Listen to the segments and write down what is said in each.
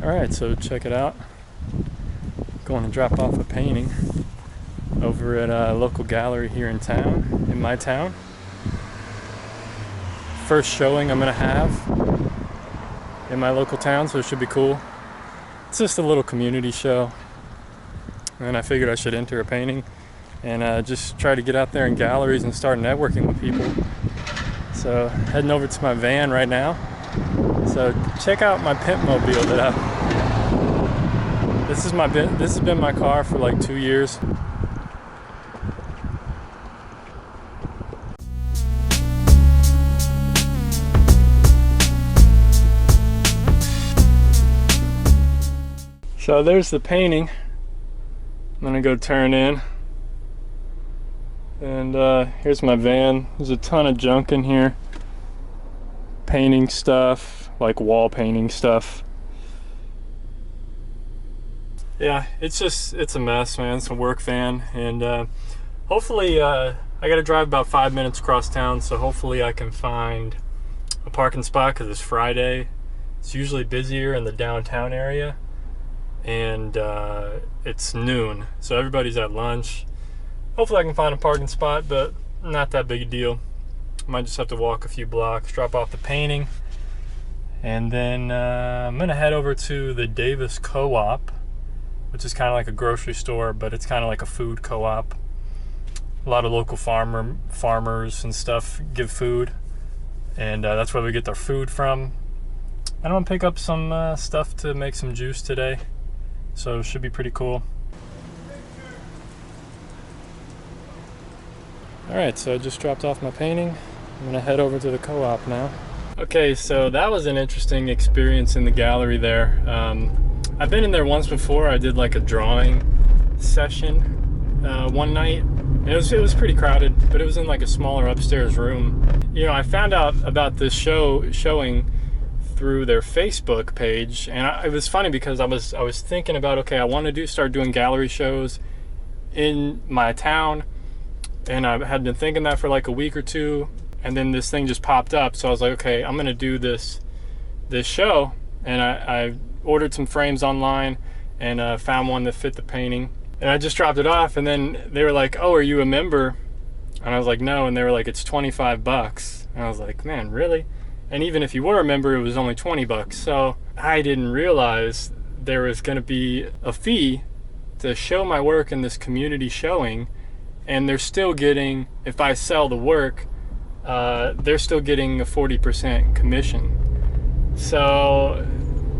Alright, so check it out. Going to drop off a painting over at a local gallery here in town, in my town. First showing I'm going to have in my local town, so it should be cool. It's just a little community show, and I figured I should enter a painting and just try to get out there in galleries and start networking with people. So heading over to my van right now. So check out my pimp mobile that I. This has been my car for like 2 years. So there's the painting. I'm gonna go turn in. And here's my van. There's a ton of junk in here. Painting stuff, like wall painting stuff. Yeah, it's a mess, man. It's a work van, and hopefully I gotta drive about 5 minutes across town, so hopefully I can find a parking spot, because it's Friday. It's usually busier in the downtown area, and it's noon, so everybody's at lunch. Hopefully I can find a parking spot, but not that big a deal. Might just have to walk a few blocks, drop off the painting, and then I'm gonna head over to the Davis Co-op, which is kind of like a grocery store, but it's kind of like a food co-op. A lot of local farmers and stuff give food, and that's where we get our food from. I'm gonna pick up some stuff to make some juice today, so it should be pretty cool. Alright, so I just dropped off my painting. I'm gonna head over to the co-op now. Okay, so that was an interesting experience in the gallery there. I've been in there once before. I did like a drawing session one night. It was pretty crowded, but it was in like a smaller upstairs room. You know, I found out about this showing through their Facebook page, and it was funny because I was thinking about, okay, I want to start doing gallery shows in my town. And I had been thinking that for like a week or two, and then this thing just popped up. So I was like, okay, I'm gonna do this show, and I ordered some frames online and found one that fit the painting, and I just dropped it off. And then they were like, "Oh, are you a member?" And I was like, "No." And they were like, "It's $25." And I was like, "Man, really?" And even if you were a member, it was only $20. So I didn't realize there was gonna be a fee to show my work in this community showing. And they're still getting, if I sell the work, they're still getting a 40% commission. So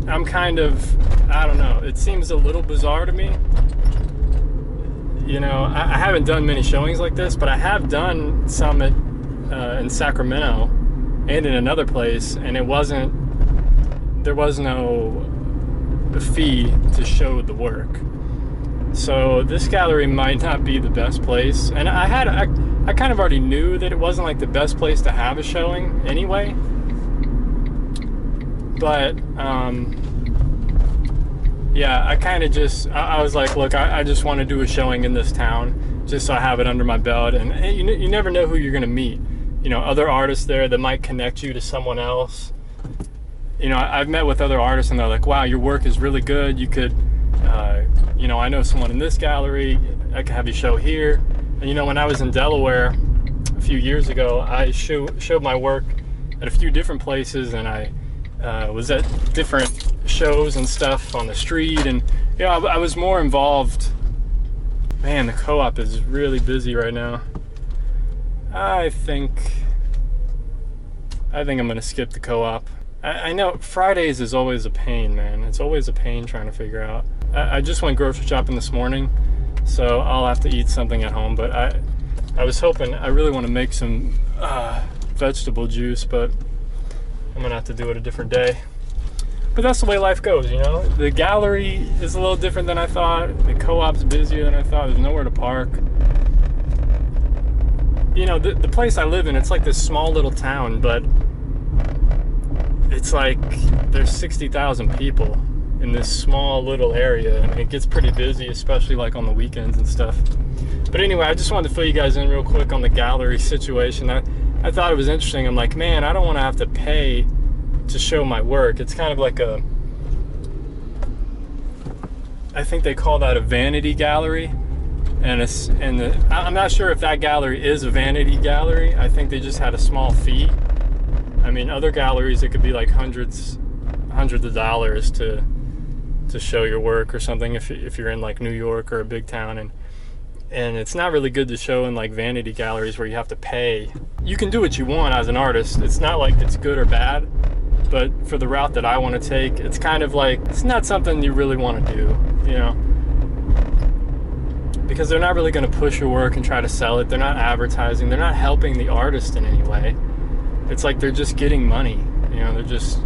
I'm kind of, I don't know, it seems a little bizarre to me. You know, I haven't done many showings like this, but I have done some in Sacramento and in another place, and there was no fee to show the work. So this gallery might not be the best place, and I kind of already knew that it wasn't like the best place to have a showing anyway. But yeah, I kind of just I was like, look, I just want to do a showing in this town just so I have it under my belt, and you never know who you're gonna meet. You know, other artists there that might connect you to someone else. You know, I've met with other artists and they're like, wow, your work is really good. You could you know, I know someone in this gallery, I can have you show here. And you know, when I was in Delaware a few years ago, I showed my work at a few different places, and I was at different shows and stuff on the street, and you know, I was more involved. Man, the co-op is really busy right now. I think I'm gonna skip the co-op. I know Fridays is always a pain, man. It's always a pain trying to figure out. I just went grocery shopping this morning, so I'll have to eat something at home, but I was hoping, I really want to make some vegetable juice, but I'm gonna have to do it a different day. But that's the way life goes, you know? The gallery is a little different than I thought. The co-op's busier than I thought. There's nowhere to park. You know, the place I live in, it's like this small little town, but it's like there's 60,000 people in this small little area, and it gets pretty busy, especially like on the weekends and stuff. But anyway, I just wanted to fill you guys in real quick on the gallery situation. I thought it was interesting. I'm like, man, I don't want to have to pay to show my work. It's kind of like I think they call that a vanity gallery. And I'm not sure if that gallery is a vanity gallery. I think they just had a small fee. I mean, other galleries, it could be like hundreds of dollars to show your work or something if you're in like New York or a big town, and it's not really good to show in like vanity galleries where you have to pay. You can do what you want as an artist. It's not like it's good or bad, but for the route that I want to take, it's kind of like, it's not something you really want to do, you know? Because they're not really going to push your work and try to sell it. They're not advertising. They're not helping the artist in any way. It's like they're just getting money. You know, they're just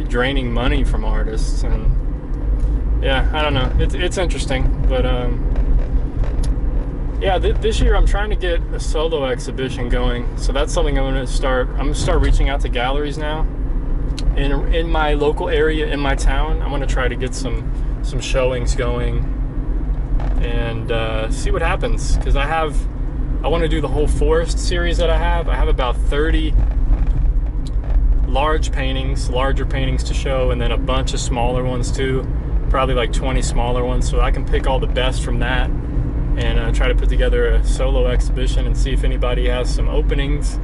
draining money from artists. And yeah, I don't know. It's interesting. But yeah, this year I'm trying to get a solo exhibition going. So that's something I'm going to start. I'm going to start reaching out to galleries now. In my local area, in my town, I'm going to try to get some showings going. And see what happens, because I want to do the whole forest series that I have. I have about 30 larger paintings to show, and then a bunch of smaller ones too, probably like 20 smaller ones, so I can pick all the best from that and try to put together a solo exhibition and see if anybody has some openings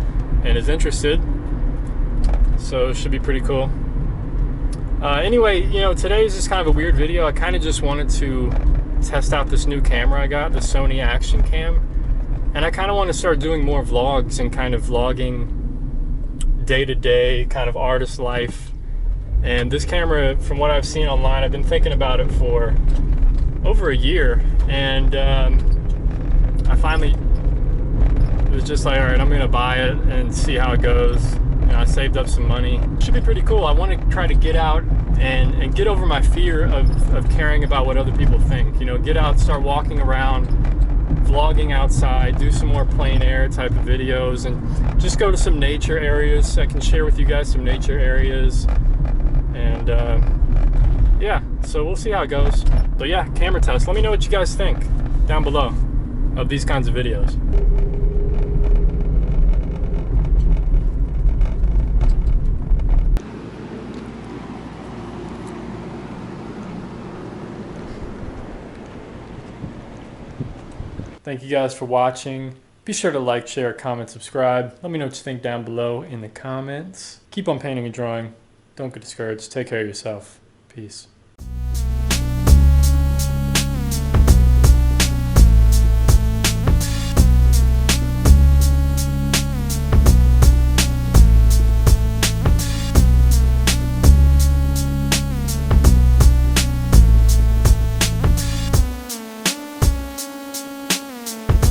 and is interested. So it should be pretty cool. Anyway, you know, today is just kind of a weird video. I kind of just wanted to test out this new camera I got, the Sony Action Cam, and I kind of want to start doing more vlogs and kind of vlogging day-to-day kind of artist life. And this camera, from what I've seen online, I've been thinking about it for over a year, and I finally was just like, all right, I'm gonna buy it and see how it goes. You know, I saved up some money. It should be pretty cool. I want to try to get out and get over my fear of caring about what other people think. You know, get out, start walking around, vlogging outside, do some more plein air type of videos, and just go to some nature areas. I can share with you guys some nature areas, and yeah, so we'll see how it goes. So yeah, camera test. Let me know what you guys think down below of these kinds of videos. Thank you guys for watching. Be sure to like, share, comment, subscribe. Let me know what you think down below in the comments. Keep on painting and drawing. Don't get discouraged. Take care of yourself. Peace.